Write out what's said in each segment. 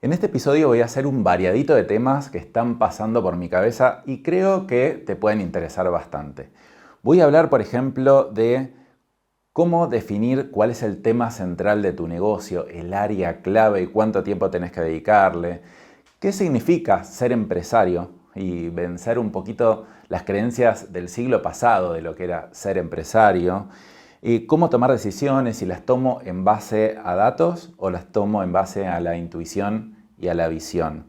En este episodio voy a hacer un variadito de temas que están pasando por mi cabeza y creo que te pueden interesar bastante. Voy a hablar, por ejemplo, de cómo definir cuál es el tema central de tu negocio, el área clave y cuánto tiempo tenés que dedicarle. ¿Qué significa ser empresario? Y vencer un poquito las creencias del siglo pasado de lo que era ser empresario. Y cómo tomar decisiones, si las tomo en base a datos o las tomo en base a la intuición y a la visión.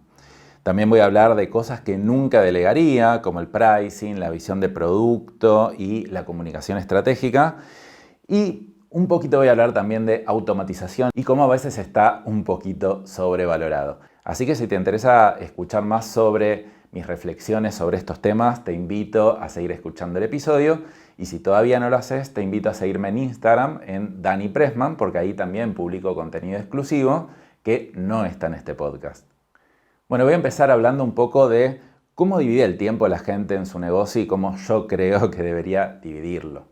También voy a hablar de cosas que nunca delegaría, como el pricing, la visión de producto y la comunicación estratégica. Y un poquito voy a hablar también de automatización y cómo a veces está un poquito sobrevalorado. Así que si te interesa escuchar más sobre mis reflexiones sobre estos temas, te invito a seguir escuchando el episodio. Y si todavía no lo haces, te invito a seguirme en Instagram en Dani Pressman, porque ahí también publico contenido exclusivo que no está en este podcast. Bueno, voy a empezar hablando un poco de cómo divide el tiempo la gente en su negocio y cómo yo creo que debería dividirlo.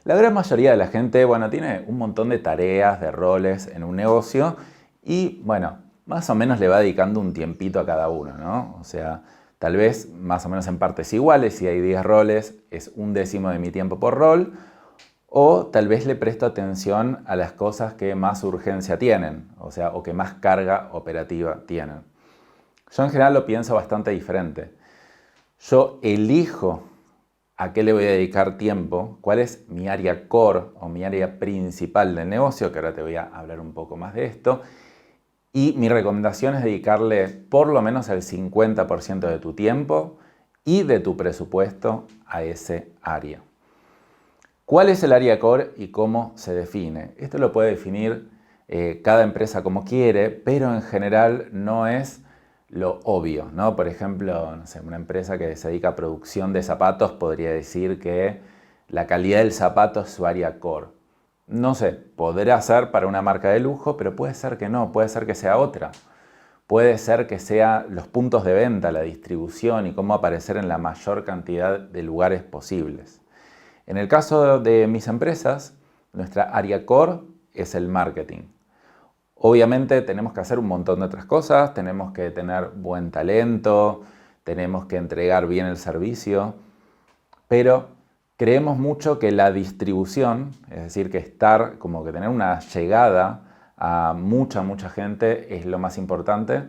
La gran mayoría de la gente, tiene un montón de tareas, de roles en un negocio y, más o menos le va dedicando un tiempito a cada uno, ¿no? O sea, tal vez más o menos en partes iguales, si hay 10 roles, es 1/10 de mi tiempo por rol, o tal vez le presto atención a las cosas que más urgencia tienen, o que más carga operativa tienen. Yo en general lo pienso bastante diferente. Yo elijo a qué le voy a dedicar tiempo, cuál es mi área core o mi área principal del negocio, que ahora te voy a hablar un poco más de esto. Y mi recomendación es dedicarle por lo menos el 50% de tu tiempo y de tu presupuesto a ese área. ¿Cuál es el área core y cómo se define? Esto lo puede definir cada empresa como quiere, pero en general no es lo obvio, ¿no? Por ejemplo, una empresa que se dedica a producción de zapatos podría decir que la calidad del zapato es su área core. No sé, podrá ser para una marca de lujo, pero puede ser que no, puede ser que sea otra. Puede ser que sea los puntos de venta, la distribución y cómo aparecer en la mayor cantidad de lugares posibles. En el caso de mis empresas, nuestra área core es el marketing. Obviamente tenemos que hacer un montón de otras cosas, tenemos que tener buen talento, tenemos que entregar bien el servicio, pero creemos mucho que la distribución, es decir, que tener una llegada a mucha gente es lo más importante.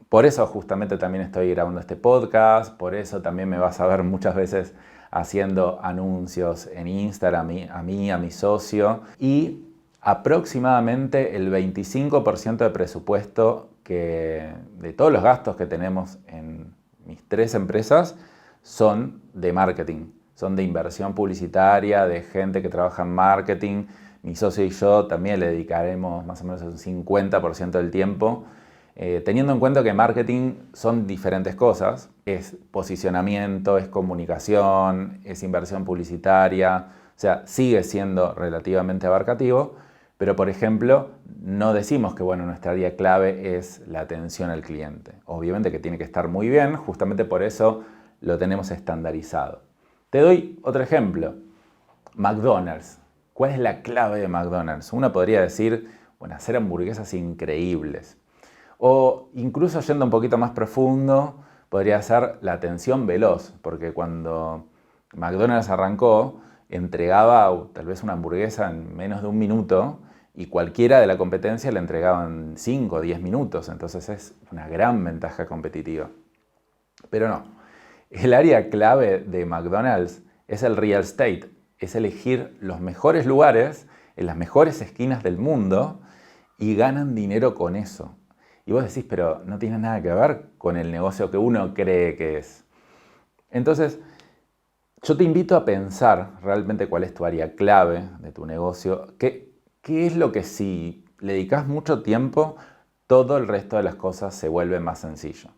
Por eso justamente también estoy grabando este podcast, por eso también me vas a ver muchas veces haciendo anuncios en Instagram a mi socio, y aproximadamente el 25% de presupuesto de todos los gastos que tenemos en mis 3 empresas son de marketing, son de inversión publicitaria, de gente que trabaja en marketing. Mi socio y yo también le dedicaremos más o menos un 50% del tiempo, teniendo en cuenta que marketing son diferentes cosas. Es posicionamiento, es comunicación, es inversión publicitaria, o sea, sigue siendo relativamente abarcativo, pero por ejemplo, no decimos que nuestra área clave es la atención al cliente. Obviamente que tiene que estar muy bien, justamente por eso lo tenemos estandarizado. Te doy otro ejemplo. McDonald's. ¿Cuál es la clave de McDonald's? Uno podría decir, hacer hamburguesas increíbles. O incluso yendo un poquito más profundo, podría ser la atención veloz, porque cuando McDonald's arrancó, entregaba tal vez una hamburguesa en menos de 1 minuto y cualquiera de la competencia la entregaba en 5 o 10 minutos, entonces es una gran ventaja competitiva. Pero no, el área clave de McDonald's es el real estate, es elegir los mejores lugares en las mejores esquinas del mundo y ganan dinero con eso. Y vos decís, pero no tiene nada que ver con el negocio que uno cree que es. Entonces, yo te invito a pensar realmente cuál es tu área clave de tu negocio, qué es lo que si le dedicas mucho tiempo, todo el resto de las cosas se vuelve más sencillo.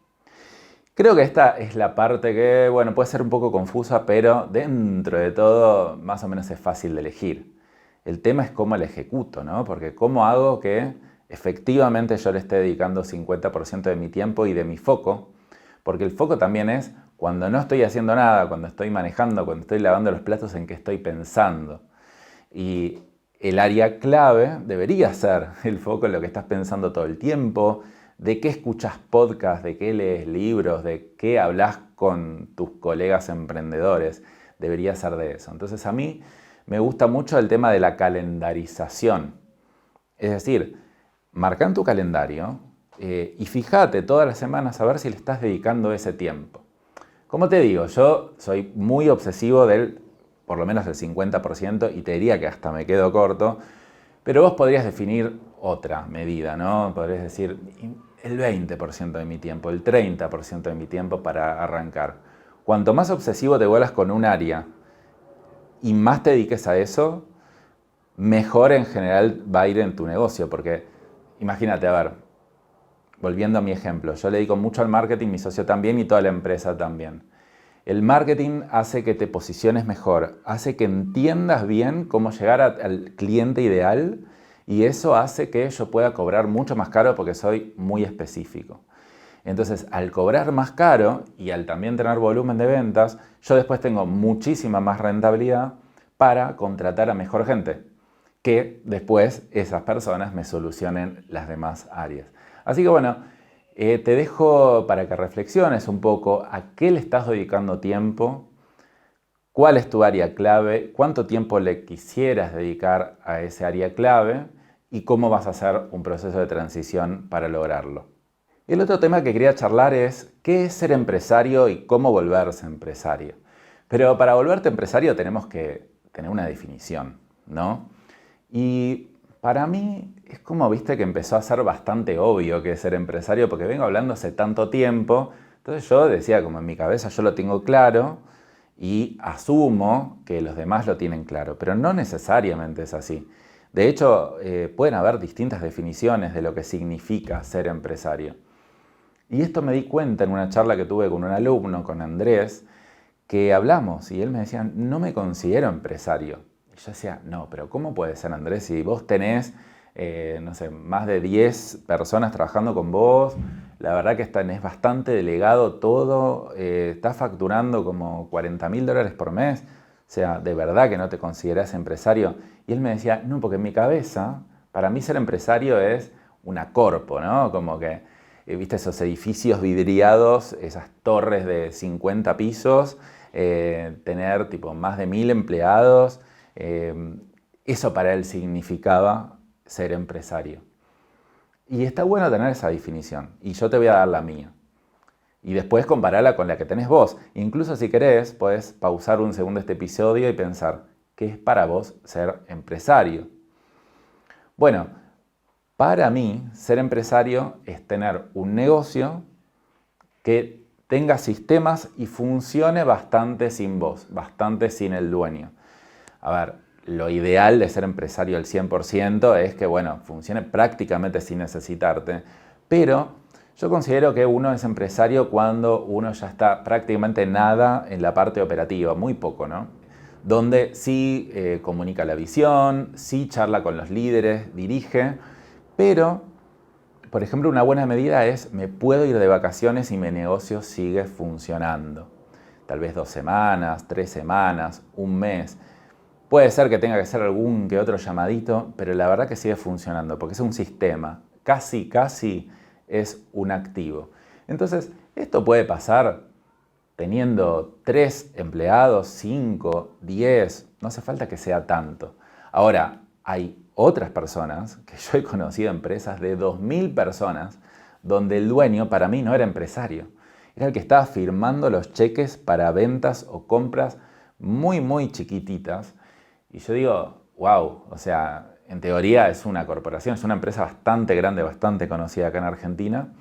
Creo que esta es la parte que, puede ser un poco confusa, pero dentro de todo más o menos es fácil de elegir. El tema es cómo la ejecuto, ¿no? Porque cómo hago que efectivamente yo le esté dedicando 50% de mi tiempo y de mi foco, porque el foco también es cuando no estoy haciendo nada, cuando estoy manejando, cuando estoy lavando los platos, en qué estoy pensando. Y el área clave debería ser el foco en lo que estás pensando todo el tiempo, de qué escuchas podcasts, de qué lees libros, de qué hablas con tus colegas emprendedores. Debería ser de eso. Entonces a mí me gusta mucho el tema de la calendarización. Es decir, marca en tu calendario y fíjate todas las semanas a ver si le estás dedicando ese tiempo. Como te digo, yo soy muy obsesivo del, por lo menos el 50%, y te diría que hasta me quedo corto, pero vos podrías definir otra medida, ¿no? Podrías decir el 20% de mi tiempo, el 30% de mi tiempo para arrancar. Cuanto más obsesivo te vuelvas con un área y más te dediques a eso, mejor en general va a ir en tu negocio, porque imagínate, a ver, volviendo a mi ejemplo, yo le dedico mucho al marketing, mi socio también y toda la empresa también. El marketing hace que te posiciones mejor, hace que entiendas bien cómo llegar al cliente ideal y eso hace que yo pueda cobrar mucho más caro porque soy muy específico. Entonces, al cobrar más caro y al también tener volumen de ventas, yo después tengo muchísima más rentabilidad para contratar a mejor gente, que después esas personas me solucionen las demás áreas. Así que bueno, te dejo para que reflexiones un poco a qué le estás dedicando tiempo, cuál es tu área clave, cuánto tiempo le quisieras dedicar a ese área clave y cómo vas a hacer un proceso de transición para lograrlo. El otro tema que quería charlar es qué es ser empresario y cómo volverse empresario. Pero para volverte empresario tenemos que tener una definición, ¿no? Y para mí es como, viste, que empezó a ser bastante obvio que es ser empresario porque vengo hablando hace tanto tiempo. Entonces yo decía, como en mi cabeza yo lo tengo claro y asumo que los demás lo tienen claro, pero no necesariamente es así. De hecho, pueden haber distintas definiciones de lo que significa ser empresario. Y esto me di cuenta en una charla que tuve con un alumno, con Andrés, que hablamos y él me decía, no me considero empresario. Y yo decía, no, pero ¿cómo puede ser, Andrés? Si vos tenés, no sé, más de 10 personas trabajando con vos, la verdad que tenés bastante delegado todo, estás facturando como $40.000 por mes, o sea, ¿de verdad que no te considerás empresario? Y él me decía, no, porque en mi cabeza, para mí ser empresario es una corpo, ¿no? Como que, viste esos edificios vidriados, esas torres de 50 pisos, tener tipo más de 1.000 empleados, eso para él significaba ser empresario. Y está bueno tener esa definición, y yo te voy a dar la mía. Y después compararla con la que tenés vos. Incluso si querés, podés pausar un segundo este episodio y pensar, ¿qué es para vos ser empresario? Bueno, para mí, ser empresario es tener un negocio que tenga sistemas y funcione bastante sin vos, bastante sin el dueño. A ver, lo ideal de ser empresario al 100% es que, bueno, funcione prácticamente sin necesitarte, pero yo considero que uno es empresario cuando uno ya está prácticamente nada en la parte operativa, muy poco, ¿no? Donde sí comunica la visión, sí charla con los líderes, dirige, pero, por ejemplo, una buena medida es me puedo ir de vacaciones y mi negocio sigue funcionando. Tal vez 2 semanas, 3 semanas, un mes. Puede ser que tenga que hacer algún que otro llamadito, pero la verdad que sigue funcionando porque es un sistema. Casi es un activo. Entonces, esto puede pasar teniendo 3 empleados, 5, 10, no hace falta que sea tanto. Ahora, hay otras personas, que yo he conocido empresas de 2.000 personas, donde el dueño para mí no era empresario. Era el que estaba firmando los cheques para ventas o compras muy chiquititas. Y yo digo, wow, o sea, en teoría es una corporación, es una empresa bastante grande, bastante conocida acá en Argentina.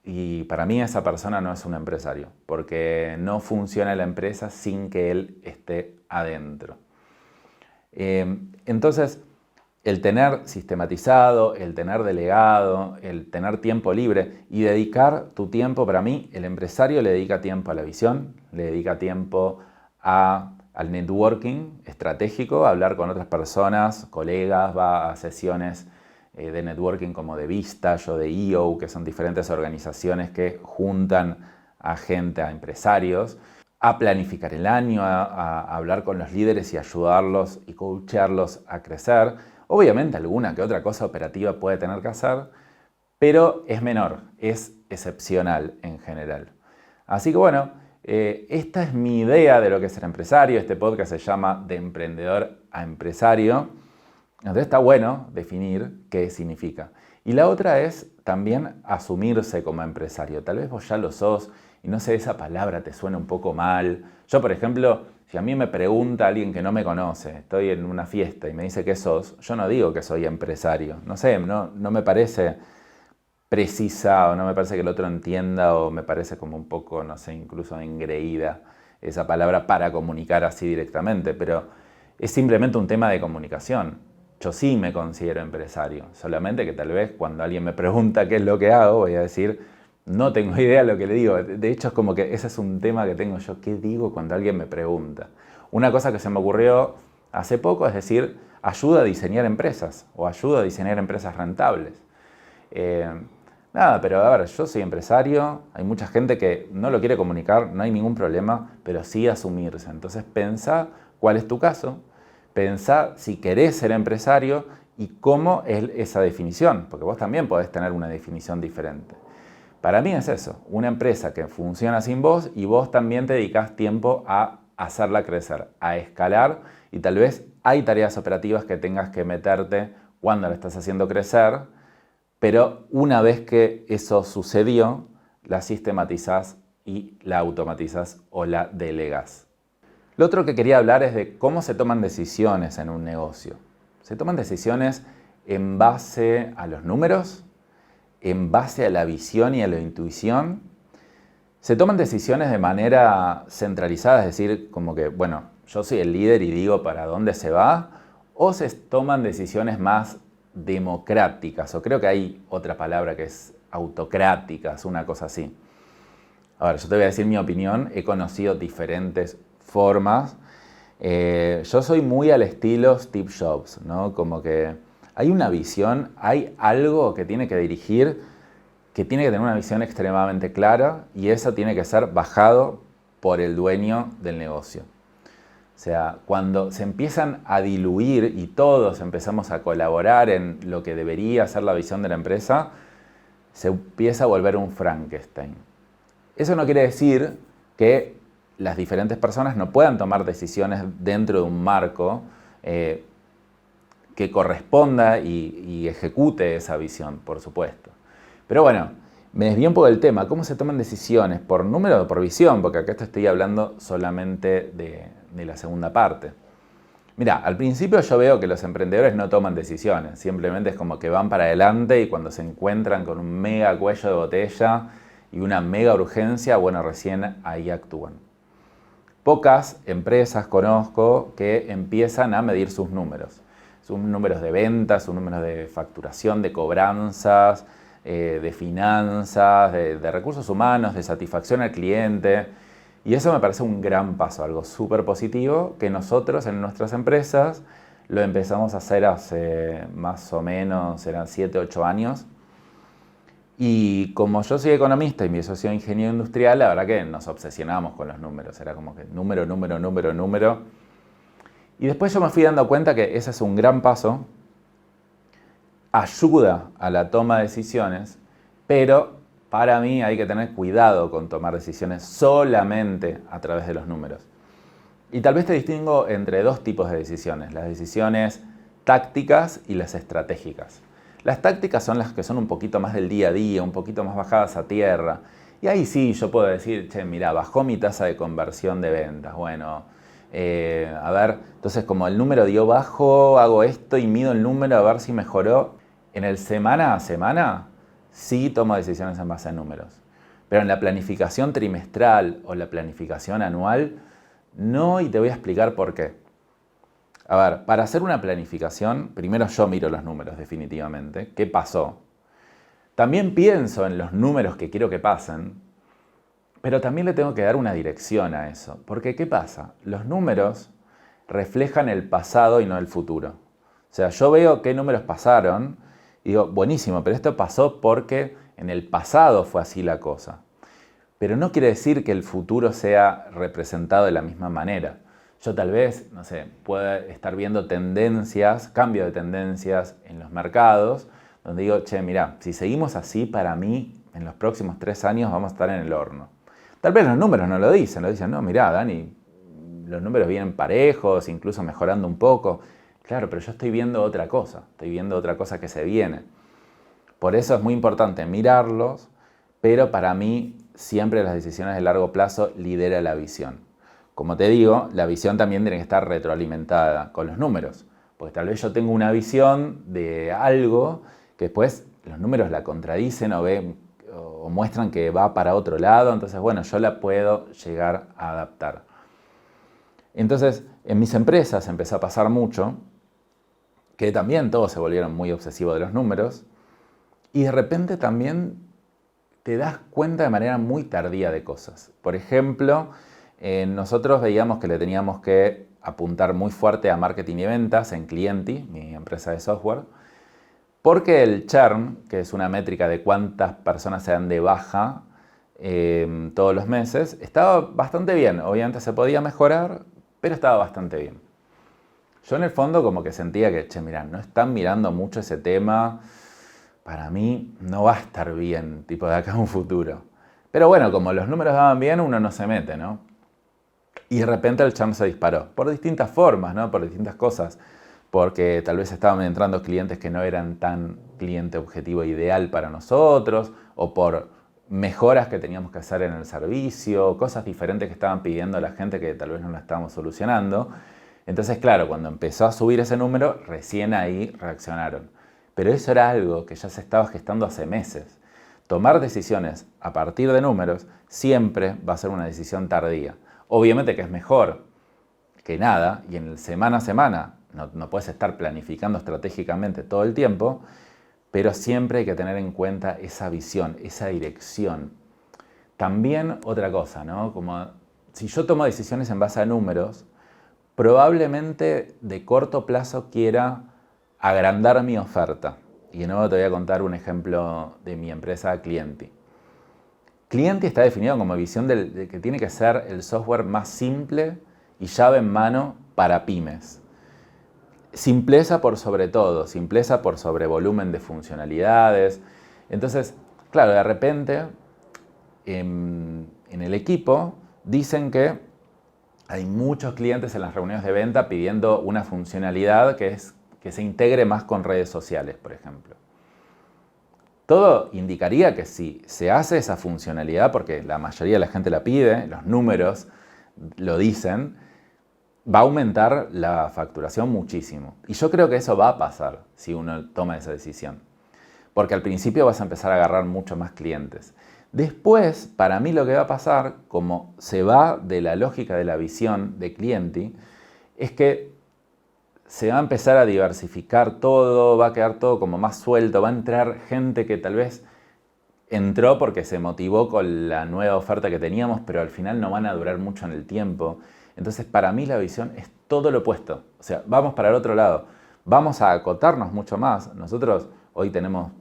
Y para mí esa persona no es un empresario, porque no funciona la empresa sin que él esté adentro. Entonces, el tener sistematizado, el tener delegado, el tener tiempo libre y dedicar tu tiempo, para mí, el empresario le dedica tiempo a la visión, le dedica tiempo al networking estratégico, a hablar con otras personas, colegas, va a sesiones de networking como de Vistage o de EO, que son diferentes organizaciones que juntan a gente, a empresarios, a planificar el año, a hablar con los líderes y ayudarlos y coacharlos a crecer. Obviamente alguna que otra cosa operativa puede tener que hacer, pero es menor, es excepcional en general. Así que bueno, esta es mi idea de lo que es ser empresario. Este podcast se llama De Emprendedor a Empresario. Entonces está bueno definir qué significa. Y la otra es también asumirse como empresario. Tal vez vos ya lo sos y no sé, esa palabra te suena un poco mal. Yo, por ejemplo, si a mí me pregunta alguien que no me conoce, estoy en una fiesta y me dice qué sos, yo no digo que soy empresario. No sé, no me parece precisa o no me parece que el otro entienda o me parece como un poco, no sé, incluso engreída esa palabra para comunicar así directamente, pero es simplemente un tema de comunicación. Yo sí me considero empresario, solamente que tal vez cuando alguien me pregunta qué es lo que hago, voy a decir, no tengo idea de lo que le digo. De hecho, es como que ese es un tema que tengo yo, ¿qué digo cuando alguien me pregunta? Una cosa que se me ocurrió hace poco es decir, ayuda a diseñar empresas o ayuda a diseñar empresas rentables. Nada, pero a ver, yo soy empresario, hay mucha gente que no lo quiere comunicar, no hay ningún problema, pero sí asumirse. Entonces pensá cuál es tu caso, pensá si querés ser empresario y cómo es esa definición, porque vos también podés tener una definición diferente. Para mí es eso, una empresa que funciona sin vos y vos también te dedicás tiempo a hacerla crecer, a escalar y tal vez hay tareas operativas que tengas que meterte cuando la estás haciendo crecer, pero una vez que eso sucedió, la sistematizás y la automatizás o la delegás. Lo otro que quería hablar es de cómo se toman decisiones en un negocio. Se toman decisiones en base a los números, en base a la visión y a la intuición. Se toman decisiones de manera centralizada, es decir, como que, bueno, yo soy el líder y digo para dónde se va, o se toman decisiones más democráticas, o creo que hay otra palabra que es autocráticas, una cosa así. A ver, yo te voy a decir mi opinión, he conocido diferentes formas. Yo soy muy al estilo Steve Jobs, ¿no? Como que hay una visión, hay algo que tiene que dirigir, que tiene que tener una visión extremadamente clara y eso tiene que ser bajado por el dueño del negocio. O sea, cuando se empiezan a diluir y todos empezamos a colaborar en lo que debería ser la visión de la empresa, se empieza a volver un Frankenstein. Eso no quiere decir que las diferentes personas no puedan tomar decisiones dentro de un marco que corresponda y ejecute esa visión, por supuesto. Pero bueno, me desvío un poco del tema. ¿Cómo se toman decisiones? ¿Por número o por visión? Porque acá estoy hablando solamente de la segunda parte. Mira, al principio yo veo que los emprendedores no toman decisiones. Simplemente es como que van para adelante y cuando se encuentran con un mega cuello de botella y una mega urgencia, bueno, recién ahí actúan. Pocas empresas conozco que empiezan a medir sus números. Sus números de ventas, sus números de facturación, de cobranzas, de finanzas, de recursos humanos, de satisfacción al cliente. Y eso me parece un gran paso, algo súper positivo que nosotros en nuestras empresas lo empezamos a hacer hace más o menos, eran 7, 8 años. Y como yo soy economista y mi socio ingeniero industrial, la verdad que nos obsesionamos con los números. Era como que número, número, número, número. Y después yo me fui dando cuenta que ese es un gran paso, ayuda a la toma de decisiones, pero para mí hay que tener cuidado con tomar decisiones solamente a través de los números. Y tal vez te distingo entre dos tipos de decisiones, las decisiones tácticas y las estratégicas. Las tácticas son las que son un poquito más del día a día, un poquito más bajadas a tierra. Y ahí sí yo puedo decir, che, mira, bajó mi tasa de conversión de ventas. Bueno, a ver, entonces como el número dio bajo, hago esto y mido el número a ver si mejoró. En el semana a semana sí tomo decisiones en base a números. Pero en la planificación trimestral o la planificación anual, no, y te voy a explicar por qué. A ver, para hacer una planificación, primero yo miro los números definitivamente. ¿Qué pasó? También pienso en los números que quiero que pasen, pero también le tengo que dar una dirección a eso. Porque, ¿qué pasa? Los números reflejan el pasado y no el futuro. O sea, yo veo qué números pasaron y digo, buenísimo, pero esto pasó porque en el pasado fue así la cosa. Pero no quiere decir que el futuro sea representado de la misma manera. Yo tal vez, no sé, pueda estar viendo tendencias, cambio de tendencias en los mercados, donde digo, che, mirá, si seguimos así, para mí, en los próximos 3 años vamos a estar en el horno. Tal vez los números no lo dicen, no, mirá, Dani, los números vienen parejos, incluso mejorando un poco. Claro, pero yo estoy viendo otra cosa que se viene. Por eso es muy importante mirarlos, pero para mí siempre las decisiones de largo plazo lidera la visión. Como te digo, la visión también tiene que estar retroalimentada con los números, porque tal vez yo tengo una visión de algo que después los números la contradicen o muestran que va para otro lado, entonces bueno, yo la puedo llegar a adaptar. Entonces, en mis empresas empezó a pasar mucho, que también todos se volvieron muy obsesivos de los números, y de repente también te das cuenta de manera muy tardía de cosas. Por ejemplo, nosotros veíamos que le teníamos que apuntar muy fuerte a marketing y ventas en Clienti, mi empresa de software, porque el churn, que es una métrica de cuántas personas se dan de baja todos los meses, estaba bastante bien. Obviamente se podía mejorar, pero estaba bastante bien. Yo en el fondo como que sentía que, che, mirá, no están mirando mucho ese tema, para mí no va a estar bien, tipo de acá a un futuro. Pero bueno, como los números daban bien, uno no se mete, ¿no? Y de repente el churn se disparó, por distintas formas, ¿no? Por distintas cosas. Porque tal vez estaban entrando clientes que no eran tan cliente objetivo ideal para nosotros, o por mejoras que teníamos que hacer en el servicio, cosas diferentes que estaban pidiendo la gente que tal vez no la estábamos solucionando. Entonces, claro, cuando empezó a subir ese número, recién ahí reaccionaron. Pero eso era algo que ya se estaba gestando hace meses. Tomar decisiones a partir de números siempre va a ser una decisión tardía. Obviamente que es mejor que nada, y en el semana a semana no puedes estar planificando estratégicamente todo el tiempo, pero siempre hay que tener en cuenta esa visión, esa dirección. También otra cosa, ¿no? Como si yo tomo decisiones en base a números, probablemente de corto plazo quiera agrandar mi oferta. Y de nuevo te voy a contar un ejemplo de mi empresa Clienti. Clienti está definido como visión de que tiene que ser el software más simple y llave en mano para pymes. Simpleza por sobre todo, simpleza por sobre volumen de funcionalidades. Entonces, claro, de repente en el equipo dicen que hay muchos clientes en las reuniones de venta pidiendo una funcionalidad que se integre más con redes sociales, por ejemplo. Todo indicaría que si se hace esa funcionalidad, porque la mayoría de la gente la pide, los números lo dicen, va a aumentar la facturación muchísimo. Y yo creo que eso va a pasar si uno toma esa decisión. Porque al principio vas a empezar a agarrar mucho más clientes. Después, para mí lo que va a pasar, como se va de la lógica de la visión de Clienti, es que se va a empezar a diversificar todo, va a quedar todo como más suelto, va a entrar gente que tal vez entró porque se motivó con la nueva oferta que teníamos, pero al final no van a durar mucho en el tiempo. Entonces, para mí la visión es todo lo opuesto. O sea, vamos para el otro lado. Vamos a acotarnos mucho más. Nosotros hoy tenemos,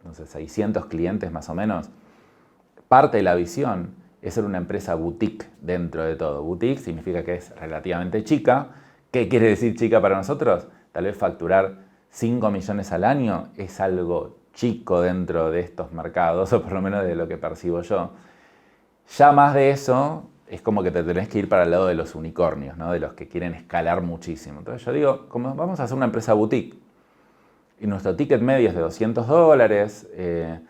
no sé, 600 clientes más o menos. Parte de la visión es ser una empresa boutique dentro de todo. Boutique significa que es relativamente chica. ¿Qué quiere decir chica para nosotros? Tal vez facturar 5 millones al año es algo chico dentro de estos mercados, o por lo menos de lo que percibo yo. Ya más de eso, es como que te tenés que ir para el lado de los unicornios, ¿no? De los que quieren escalar muchísimo. Entonces yo digo, como vamos a hacer una empresa boutique, y nuestro ticket medio es de $200,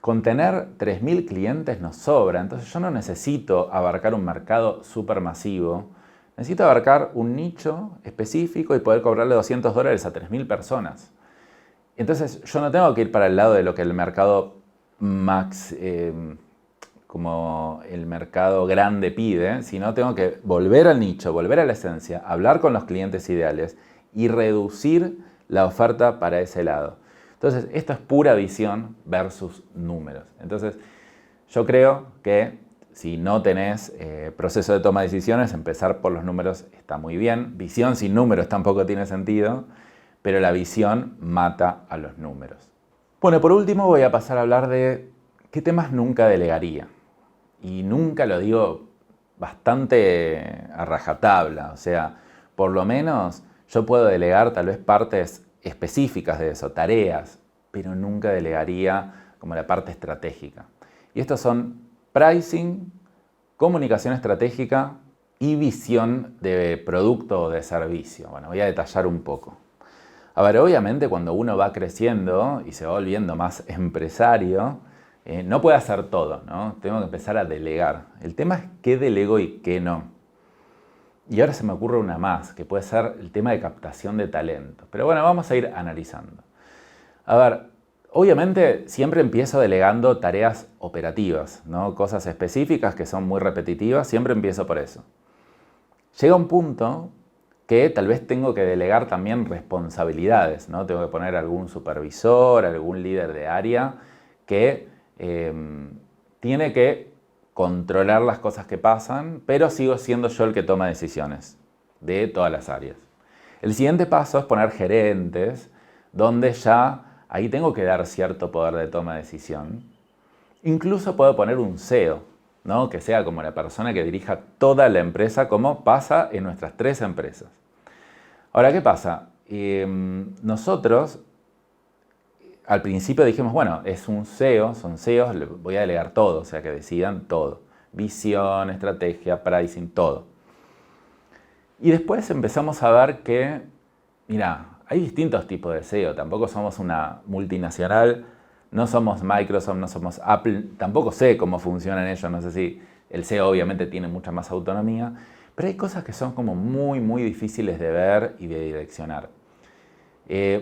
con tener 3.000 clientes nos sobra. Entonces yo no necesito abarcar un mercado súper masivo, necesito abarcar un nicho específico y poder cobrarle $200 a 3.000 personas. Entonces yo no tengo que ir para el lado de lo que el mercado como el mercado grande pide, sino tengo que volver al nicho, volver a la esencia, hablar con los clientes ideales y reducir la oferta para ese lado. Entonces, esto es pura visión versus números. Entonces, yo creo que si no tenés proceso de toma de decisiones, empezar por los números está muy bien. Visión sin números tampoco tiene sentido, pero la visión mata a los números. Bueno, por último voy a pasar a hablar de qué temas nunca delegaría. Y nunca lo digo bastante a rajatabla. O sea, por lo menos yo puedo delegar tal vez partes específicas de eso, tareas. pero nunca delegaría como la parte estratégica. Y estos son pricing, comunicación estratégica y visión de producto o de servicio. Bueno, voy a detallar un poco. A ver, obviamente cuando uno va creciendo y se va volviendo más empresario, no puede hacer todo, ¿no? Tengo que empezar a delegar. El tema es qué delego y qué no. Y ahora se me ocurre una más, que puede ser el tema de captación de talento. Pero bueno, vamos a ir analizando. A ver, obviamente siempre empiezo delegando tareas operativas, ¿no? Cosas específicas que son muy repetitivas, siempre empiezo por eso. Llega un punto que tal vez tengo que delegar también responsabilidades, ¿no? Tengo que poner algún supervisor, algún líder de área que tiene que controlar las cosas que pasan, pero sigo siendo yo el que toma decisiones de todas las áreas. El siguiente paso es poner gerentes, donde ya ahí tengo que dar cierto poder de toma de decisión. Incluso puedo poner un CEO, ¿no? Que sea como la persona que dirija toda la empresa, como pasa en nuestras 3 empresas. Ahora, ¿qué pasa? Nosotros al principio dijimos, bueno, es un CEO, son CEOs, le voy a delegar todo, o sea, que decidan todo. Visión, estrategia, pricing, todo. Y después empezamos a ver que, mira, hay distintos tipos de CEO, tampoco somos una multinacional, no somos Microsoft, no somos Apple, tampoco sé cómo funcionan ellos, no sé si el CEO obviamente tiene mucha más autonomía, pero hay cosas que son como muy difíciles de ver y de direccionar.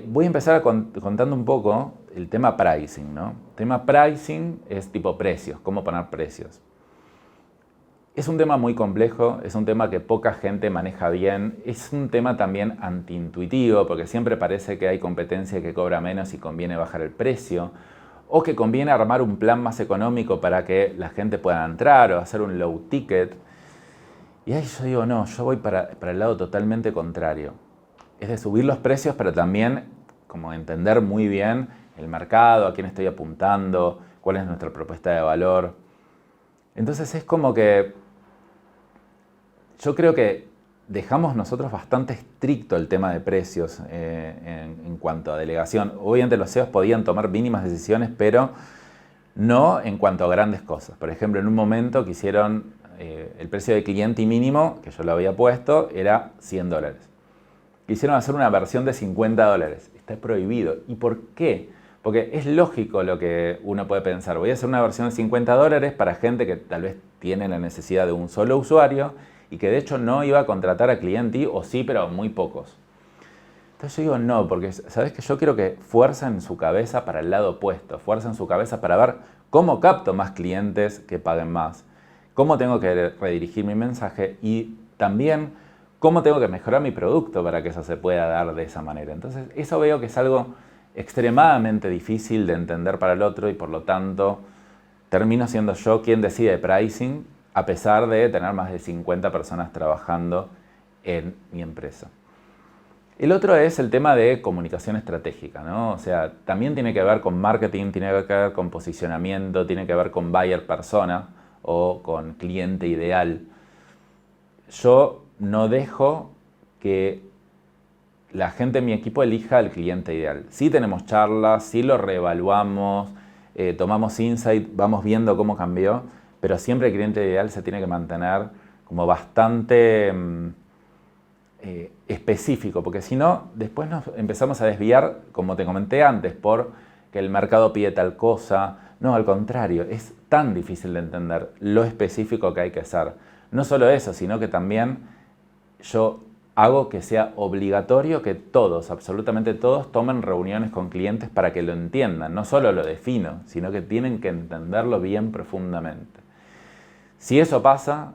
Voy a empezar contando un poco el tema pricing, ¿no? El tema pricing es tipo precios, cómo poner precios. Es un tema muy complejo, es un tema que poca gente maneja bien, es un tema también antiintuitivo, porque siempre parece que hay competencia que cobra menos y conviene bajar el precio, o que conviene armar un plan más económico para que la gente pueda entrar o hacer un low ticket. Y ahí yo digo, no, yo voy para el lado totalmente contrario. Es de subir los precios, pero también como entender muy bien el mercado, a quién estoy apuntando, cuál es nuestra propuesta de valor. Entonces es como que yo creo que dejamos nosotros bastante estricto el tema de precios en cuanto a delegación. Obviamente los CEOs podían tomar mínimas decisiones, pero no en cuanto a grandes cosas. Por ejemplo, en un momento quisieron el precio de cliente y mínimo, que yo lo había puesto, era $100. Quisieron hacer una versión de $50. Está prohibido. ¿Y por qué? Porque es lógico lo que uno puede pensar. Voy a hacer una versión de $50 para gente que tal vez tiene la necesidad de un solo usuario y que de hecho no iba a contratar a cliente, o sí, pero muy pocos. Entonces yo digo no, porque sabes que yo quiero que fuercen su cabeza para el lado opuesto, fuercen su cabeza para ver cómo capto más clientes que paguen más, cómo tengo que redirigir mi mensaje y también cómo tengo que mejorar mi producto para que eso se pueda dar de esa manera. Entonces eso veo que es algo extremadamente difícil de entender para el otro y por lo tanto termino siendo yo quien decide pricing a pesar de tener más de 50 personas trabajando en mi empresa. El otro es el tema de comunicación estratégica, ¿no? O sea, también tiene que ver con marketing, tiene que ver con posicionamiento, tiene que ver con buyer persona o con cliente ideal. Yo no dejo que la gente en mi equipo elija el cliente ideal. Sí tenemos charlas, sí lo reevaluamos, tomamos insight, vamos viendo cómo cambió, pero siempre el cliente ideal se tiene que mantener como bastante específico, porque si no, después nos empezamos a desviar, como te comenté antes, por que el mercado pide tal cosa. No, al contrario, es tan difícil de entender lo específico que hay que hacer. No solo eso, sino que también yo hago que sea obligatorio que todos, absolutamente todos, tomen reuniones con clientes para que lo entiendan. No solo lo defino, sino que tienen que entenderlo bien profundamente. Si eso pasa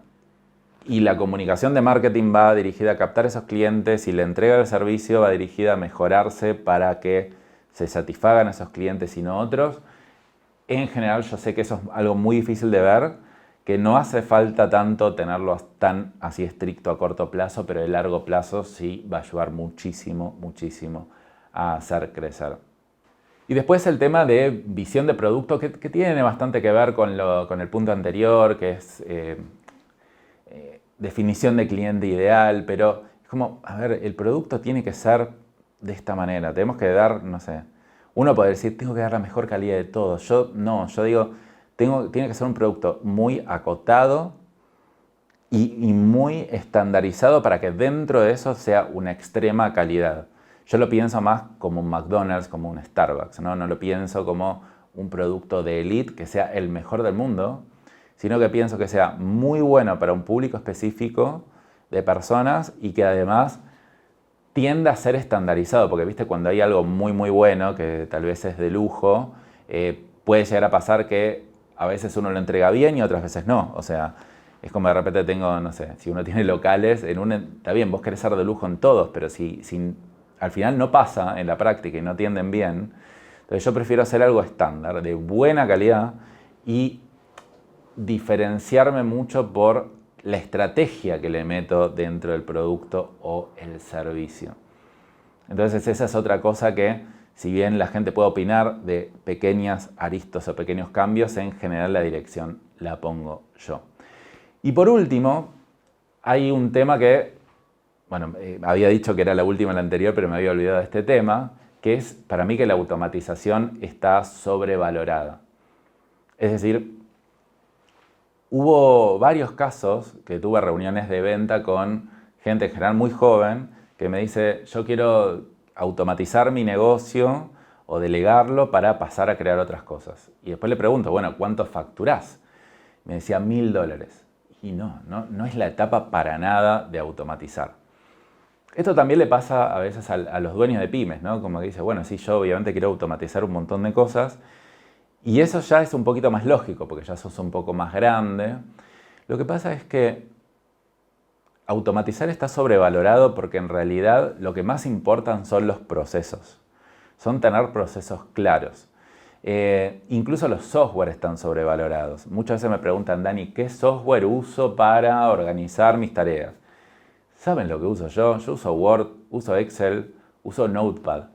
y la comunicación de marketing va dirigida a captar esos clientes y la entrega del servicio va dirigida a mejorarse para que se satisfagan esos clientes y no otros, en general yo sé que eso es algo muy difícil de ver, que no hace falta tanto tenerlo tan así estricto a corto plazo, pero a largo plazo sí va a ayudar muchísimo a hacer crecer. Y después el tema de visión de producto, que tiene bastante que ver con el punto anterior, que es definición de cliente ideal, pero es como, a ver, el producto tiene que ser de esta manera. Tenemos que dar, no sé, Uno puede decir, tengo que dar la mejor calidad de todo. Yo no, yo digo, tiene que ser un producto muy acotado y muy estandarizado para que dentro de eso sea una extrema calidad. Yo lo pienso más como un McDonald's, como un Starbucks, ¿no? No lo pienso como un producto de elite que sea el mejor del mundo, sino que pienso que sea muy bueno para un público específico de personas y que además tiende a ser estandarizado, porque viste cuando hay algo muy muy bueno, que tal vez es de lujo, puede llegar a pasar que a veces uno lo entrega bien y otras veces no. O sea, es como de repente tengo, no sé, si uno tiene locales, está bien, vos querés ser de lujo en todos, pero si al final no pasa en la práctica y no atienden bien, entonces yo prefiero hacer algo estándar, de buena calidad y diferenciarme mucho por la estrategia que le meto dentro del producto o el servicio. Entonces esa es otra cosa que, si bien la gente puede opinar de pequeñas aristas o pequeños cambios, en general la dirección la pongo yo. Y por último, hay un tema que, bueno, había dicho que era la última en la anterior, pero me había olvidado de este tema, que es para mí que la automatización está sobrevalorada. Es decir, hubo varios casos que tuve reuniones de venta con gente en general muy joven que me dice, yo quiero automatizar mi negocio o delegarlo para pasar a crear otras cosas. Y después le pregunto, bueno, ¿cuánto facturás? Me decía $1000. Y no es la etapa para nada de automatizar. Esto también le pasa a veces a los dueños de pymes, ¿no? Como que dice, bueno, sí, yo obviamente quiero automatizar un montón de cosas. Y eso ya es un poquito más lógico, porque ya sos un poco más grande. Lo que pasa es que automatizar está sobrevalorado porque en realidad lo que más importan son los procesos. Son tener procesos claros. Incluso los software están sobrevalorados. Muchas veces me preguntan, Dani, ¿qué software uso para organizar mis tareas? ¿Saben lo que uso yo? Yo uso Word, uso Excel, uso Notepad.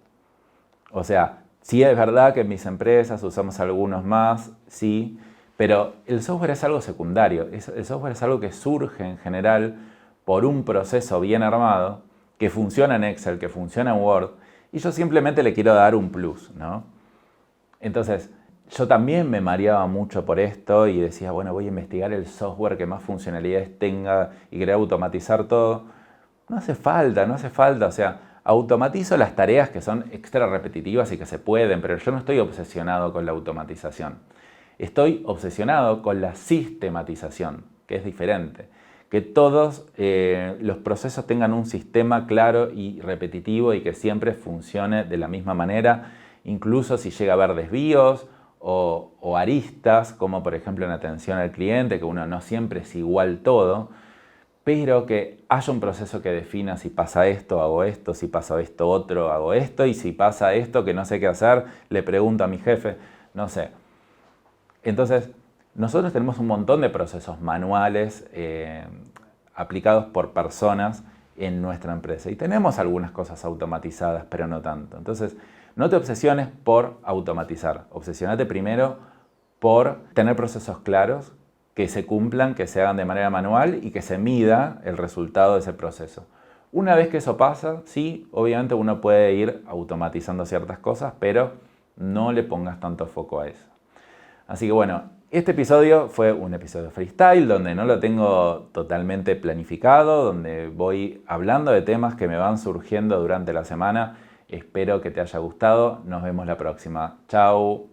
O sea, sí es verdad que en mis empresas usamos algunos más, sí, pero el software es algo secundario. El software es algo que surge en general por un proceso bien armado, que funciona en Excel, que funciona en Word, y yo simplemente le quiero dar un plus, ¿no? Entonces, yo también me mareaba mucho por esto y decía, bueno, voy a investigar el software que más funcionalidades tenga y quería automatizar todo. No hace falta, o sea, automatizo las tareas que son extra repetitivas y que se pueden, pero yo no estoy obsesionado con la automatización. Estoy obsesionado con la sistematización, que es diferente. Que todos los procesos tengan un sistema claro y repetitivo y que siempre funcione de la misma manera, incluso si llega a haber desvíos o aristas, como por ejemplo en atención al cliente, que uno no siempre es igual todo, pero que haya un proceso que defina si pasa esto, hago esto, si pasa esto otro, hago esto, y si pasa esto que no sé qué hacer, le pregunto a mi jefe, no sé. Entonces, nosotros tenemos un montón de procesos manuales aplicados por personas en nuestra empresa y tenemos algunas cosas automatizadas, pero no tanto. Entonces, no te obsesiones por automatizar, obsesionate primero por tener procesos claros, que se cumplan, que se hagan de manera manual y que se mida el resultado de ese proceso. Una vez que eso pasa, sí, obviamente uno puede ir automatizando ciertas cosas, pero no le pongas tanto foco a eso. Así que bueno, este episodio fue un episodio freestyle donde no lo tengo totalmente planificado, donde voy hablando de temas que me van surgiendo durante la semana. Espero que te haya gustado. Nos vemos la próxima. Chao.